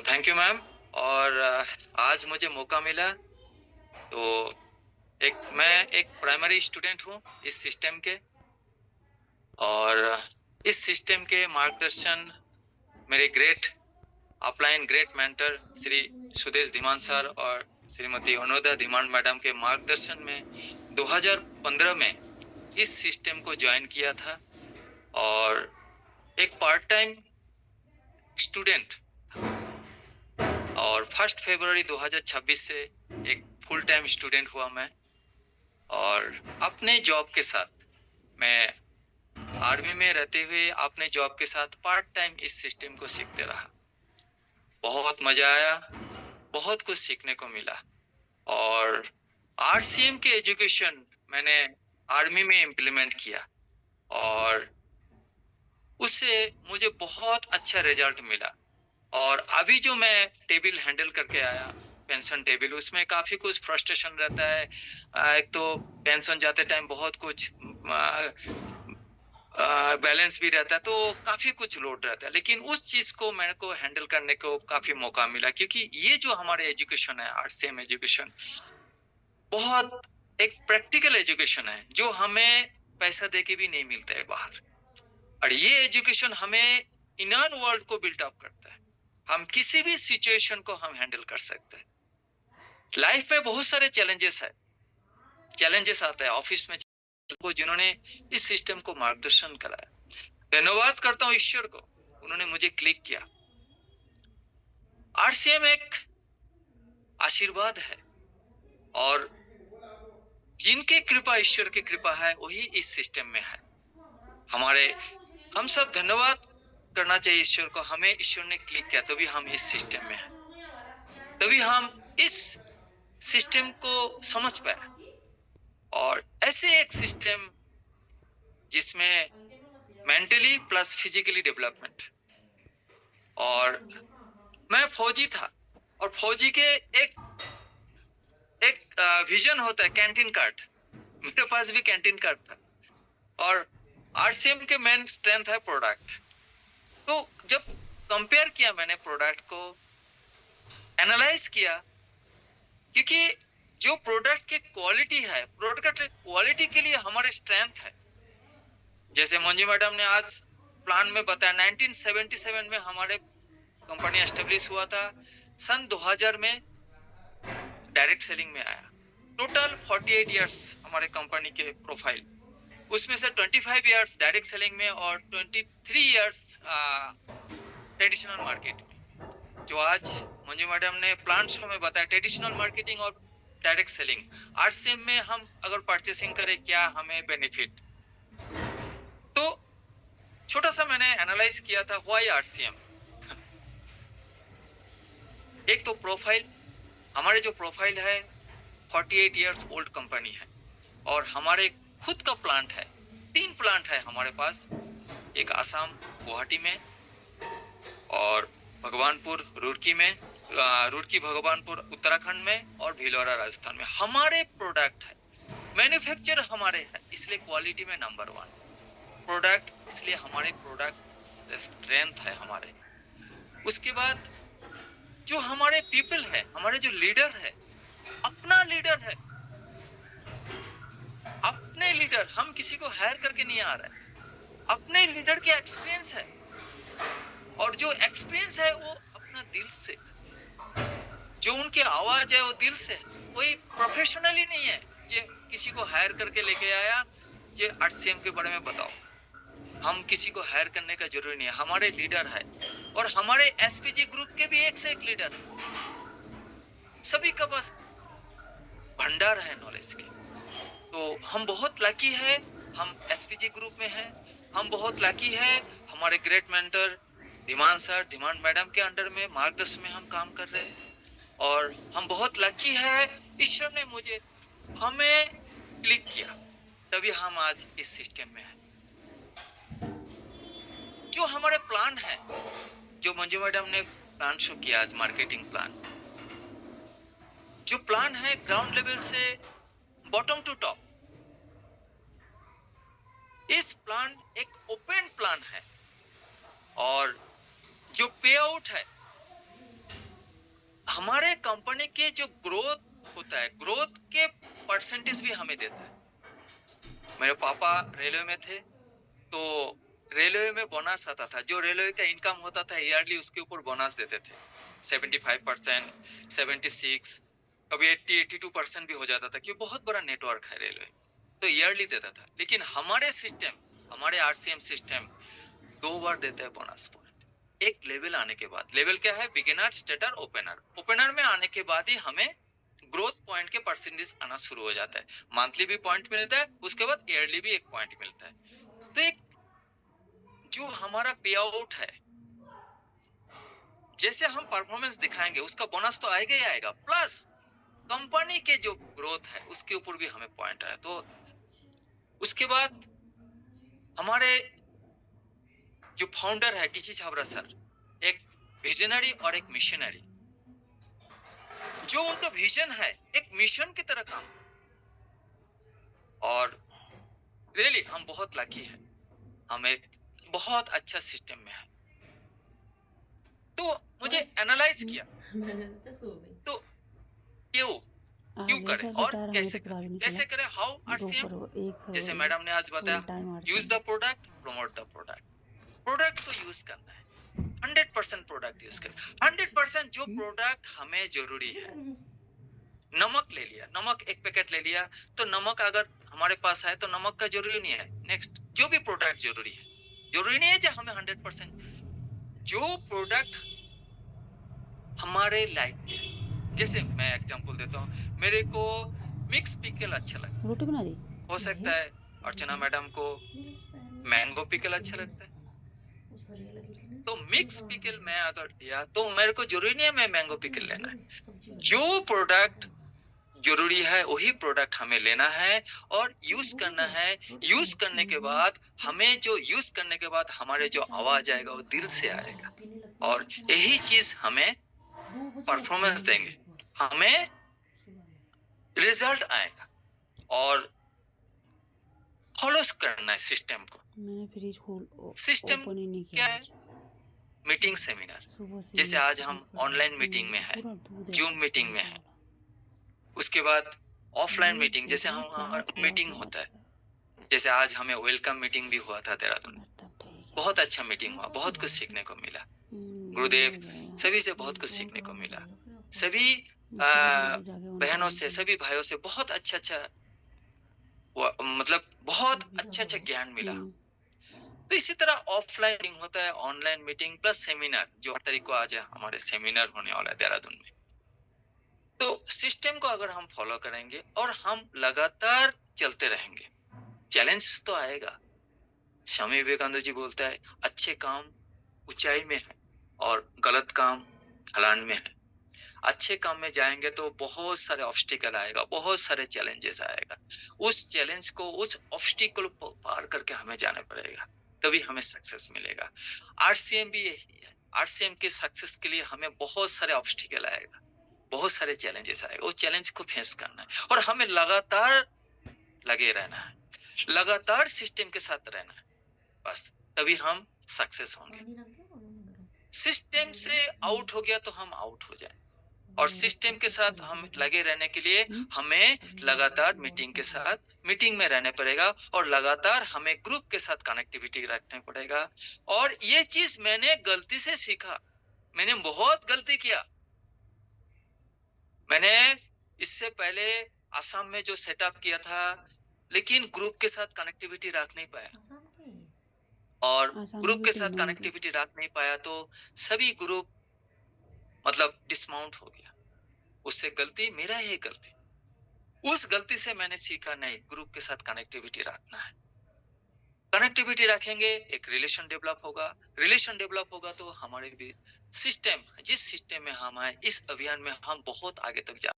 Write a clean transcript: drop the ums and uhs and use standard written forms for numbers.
Thank you ma'am. और आज मुझे मौका मिला तो मैं एक प्राइमरी स्टूडेंट हूँ इस सिस्टम के। और इस सिस्टम के मार्गदर्शन मेरे great upline great mentor Shri Sudesh Dhiman sir और श्रीमती अनुदा धीमान मैडम के मार्गदर्शन में 2015 में इस सिस्टम को ज्वाइन किया था और एक पार्ट टाइम स्टूडेंट और 1 फरवरी 2026 से एक फुल टाइम स्टूडेंट हुआ मैं। और अपने जॉब के साथ मैं आर्मी में रहते हुए अपने जॉब के साथ पार्ट टाइम इस सिस्टम को सीखते रहा। बहुत मजा आया, बहुत कुछ सीखने को मिला। और आरसीएम के एजुकेशन मैंने आर्मी में इम्प्लीमेंट किया और उससे मुझे बहुत अच्छा रिजल्ट मिला। और अभी जो मैं टेबल हैंडल करके आया, पेंशन टेबल, उसमें काफी कुछ फ्रस्ट्रेशन रहता है। एक तो पेंशन जाते टाइम बहुत कुछ बैलेंस भी रहता है, तो काफी कुछ लोड रहता है। लेकिन उस चीज को मेरे को हैंडल करने को काफी मौका मिला, क्योंकि ये जो हमारे एजुकेशन है, आरसीएम एजुकेशन, बहुत एक प्रैक्टिकल एजुकेशन है जो हमें पैसा देके भी नहीं मिलता है बाहर। और ये एजुकेशन हमें इनर वर्ल्ड को बिल्टअप करता है। हम किसी भी सिचुएशन को हम हैंडल कर सकते हैं। लाइफ में बहुत सारे चैलेंजेस आते हैं ऑफिस में, को जिन्होंने इस सिस्टम को मार्गदर्शन कराया। धन्यवाद करता हूँ ईश्वर को, उन्होंने मुझे क्लिक किया। आरसीएम एक आशीर्वाद है और जिनके कृपा, ईश्वर की कृपा है, वही इस सिस्टम में है। हम सब धन्यवाद करना चाहिए ईश्वर को। हमें ईश्वर ने क्लिक किया, तभी हम इस सिस्टम में हैं, तभी हम इस सिस्टम को समझ पाए। और ऐसे एक सिस्टम जिसमें मेंटली प्लस फिजिकली डेवलपमेंट। और मैं फौजी था और फौजी के एक एक विजन होता है कैंटीन कार्ड। मेरे पास भी कैंटीन कार्ड था। और आरसीएम के मेन स्ट्रेंथ है प्रोडक्ट। तो जब कंपेयर किया मैंने प्रोडक्ट को, एनालाइज किया, क्योंकि जो प्रोडक्ट की क्वालिटी है, प्रोडक्ट क्वालिटी के लिए हमारे स्ट्रेंथ है। जैसे मंजू मैडम ने आज प्लान में बताया, 1977 में हमारे कंपनी एस्टेब्लिश हुआ था। सन 2000 में डायरेक्ट सेलिंग में आया। टोटल 48 इयर्स हमारे कंपनी के प्रोफाइल, उसमें से 25 इयर्स डायरेक्ट सेलिंग में और 23 इयर्स ट्रेडिशनल मार्केट में। जो आज मंजू मैडम ने प्लान शो में बताया, ट्रेडिशनल मार्केटिंग और डायरेक्ट सेलिंग, आरसीएम में हम अगर परचेसिंग करें क्या हमें बेनिफिट। तो छोटा सा मैंने एनालाइज किया था व्हाई आरसीएम। एक तो प्रोफाइल, हमारे जो प्रोफाइल है 48 इयर्स ओल्ड कंपनी है और हमारे खुद का प्लांट है। 3 प्लांट है हमारे पास, एक आसाम गुवाहाटी में और भगवानपुर रुड़की में, रुड़की भगवानपुर उत्तराखंड में और भीलवाड़ा राजस्थान में। हमारे प्रोडक्ट है, मैन्युफैक्चर हमारे है, इसलिए क्वालिटी में नंबर 1 प्रोडक्ट, इसलिए हमारे प्रोडक्ट स्ट्रेंथ है हमारे। उसके बाद जो हमारे पीपल है, हमारे जो लीडर है, अपना लीडर है, अपने लीडर, हम किसी को हायर करके नहीं आ रहे, अपने लीडर के एक्सपीरियंस है। और जो एक्सपीरियंस है वो अपना दिल से, जो उनकी आवाज है वो दिल से, कोई प्रोफेशनली नहीं है जो किसी को हायर करके लेके आया जो आरसीएम के बारे में बताओ। हम किसी को हायर करने का जरूरी नहीं है, हमारे लीडर है। और हमारे एसपीजी ग्रुप के भी एक से एक लीडर है, सभी का बस भंडार है नॉलेज के। तो हम बहुत लकी है, हम एसपीजी ग्रुप में हैं। हम बहुत लकी है, हमारे great mentor Dhiman sir, Dhiman madam के अंडर में मार्गदर्शन में हम काम कर रहे हैं। और हम बहुत लकी है, ईश्वर ने मुझे हमें क्लिक किया, तभी हम आज इस सिस्टम में हैं। जो हमारे प्लान है, जो मंजू मैडम ने प्लान शो किया आज, मार्केटिंग प्लान, जो प्लान है ग्राउंड लेवल से बॉटम टू टॉप, इस प्लान एक ओपन प्लान है। और जो पे आउट है हमारे कंपनी के जो ग्रोथ होता है, ग्रोथ के परसेंटेज भी हमें देता है। मेरे पापा रेलवे में थे, तो रेलवे में बोनस आता था। जो रेलवे का इनकम होता था ईयरली, उसके ऊपर बोनस देते थे 75%, 76, कभी 80-82% भी हो जाता था, क्योंकि बहुत बड़ा नेटवर्क है रेलवे, तो ईयरली देता था। लेकिन हमारे सिस्टम, हमारे आरसीएम सिस्टम 2 बार देता है बोनस पॉइंट। एक लेवल आने के बाद, लेवल क्या है? Beginner, starter, opener. ओपनर में आने के बाद ही हमें ग्रोथ पॉइंट के परसेंटेज आना शुरू हो जाता है। मंथली भी पॉइंट मिलता है, उसके बाद ईयरली भी एक पॉइंट मिलता है। तो एक जो हमारा पे आउट है, जैसे हम परफॉर्मेंस दिखाएंगे उसका बोनस तो आएगा ही आएगा, प्लस कंपनी के जो ग्रोथ है उसके ऊपर भी हमें पॉइंट है। तो उसके बाद हमारे जो फाउंडर है टीसी छाबड़ा सर, एक विजनरी और एक मिशनरी। जो उनका विजन है एक मिशन की तरह काम, और रियली हम बहुत लकी है, हम एक बहुत अच्छा सिस्टम में है। तो मुझे एनालाइज किया, तो क्यों करें और कैसे करें, हाउ आरसीएम। जैसे मैडम ने आज बताया, use the product, promote the product. Product को यूज करना है, 100% प्रोडक्ट यूज करना। 100% जो प्रोडक्ट हमें जरूरी है। नमक ले लिया, नमक एक पैकेट ले लिया, तो नमक अगर हमारे पास है तो नमक का जरूरी नहीं है। नेक्स्ट, जो भी प्रोडक्ट जरूरी है, जरूरी नहीं है जो हमें 100%। जो प्रोडक्ट हमारे लाइफ के, जैसे मैं एग्जांपल देता हूँ, मेरे को मिक्स पिकल अच्छा लगता है, रोटी बना दी हो सकता है अर्चना मैडम को मैंगो पिकल अच्छा लगता है। तो मिक्स पिकल मैं अगर लिया तो मेरे को जरूरी नहीं है मैं मैंगो पिकल लेना है। जो प्रोडक्ट जरूरी है वही प्रोडक्ट हमें लेना है और यूज करना है। यूज करने के बाद हमें जो यूज करने के बाद हमारे जो आवाज आएगा वो दिल से आएगा, और यही चीज हमें परफॉर्मेंस देंगे, हमें रिजल्ट आएगा। और फॉलो करना है सिस्टम को। मैंने फ्रिज सिस्टम ओपन ही नहीं क्या किया है? मीटिंग सेमिनार, सुबह से जैसे आज हम ऑनलाइन मीटिंग में है, जूम मीटिंग में है। उसके बाद ऑफलाइन मीटिंग, जैसे हम मीटिंग होता है, जैसे आज हमें वेलकम मीटिंग भी हुआ था देहरादून में। बहुत अच्छा मीटिंग हुआ, बहुत कुछ सीखने को मिला। गुरुदेव सभी से बहुत कुछ सीखने को मिला, सभी बहनों से, सभी भाइयों से बहुत अच्छा मतलब बहुत अच्छा ज्ञान मिला। तो इसी तरह ऑफलाइन मीटिंग होता है, ऑनलाइन मीटिंग प्लस सेमिनार, जो 8 तारीख को आज हमारे सेमिनार होने वाला है देहरादून में। तो सिस्टम को अगर हम फॉलो करेंगे और हम लगातार चलते रहेंगे, चैलेंज तो आएगा। स्वामी विवेकानंद जी बोलता है, अच्छे काम ऊंचाई में है और गलत काम ढलान में है। अच्छे काम में जाएंगे तो बहुत सारे ऑब्स्टिकल आएगा, बहुत सारे चैलेंजेस आएगा। उस चैलेंज को, उस ऑब्स्टिकल को पार करके हमें जाना पड़ेगा, तभी हमें सक्सेस मिलेगा। आरसीएम भी यही है। आरसीएम के सक्सेस के लिए हमें बहुत सारे ऑब्स्टिकल आएगा, बहुत सारे चैलेंजेस आएगा। वो चैलेंज को फेस करना है और हमें लगातार लगे रहना है, लगातार सिस्टम के साथ रहना है, बस तभी हम सक्सेस होंगे। सिस्टम से आउट हो गया तो हम आउट हो जाए, और सिस्टम के साथ हम लगे रहने के लिए हमें लगातार मीटिंग में रहने पड़ेगा, और लगातार हमें ग्रुप के साथ कनेक्टिविटी रखने पड़ेगा। और ये चीज मैंने गलती से सीखा, मैंने बहुत गलती किया। मैंने इससे पहले असम में जो सेटअप किया था, लेकिन ग्रुप के साथ कनेक्टिविटी रख नहीं पाया, और ग्रुप के साथ कनेक्टिविटी रख नहीं पाया तो सभी ग्रुप मतलब डिसमाउंट हो गया। उससे गलती मेरा ही गलती। उस गलती से मैंने सीखा, नहीं, ग्रुप के साथ कनेक्टिविटी रखना है। कनेक्टिविटी रखेंगे, एक रिलेशन डेवलप होगा। रिलेशन डेवलप होगा तो हमारे भी सिस्टम, जिस सिस्टम में हम आए, इस अभियान में हम बहुत आगे तक जा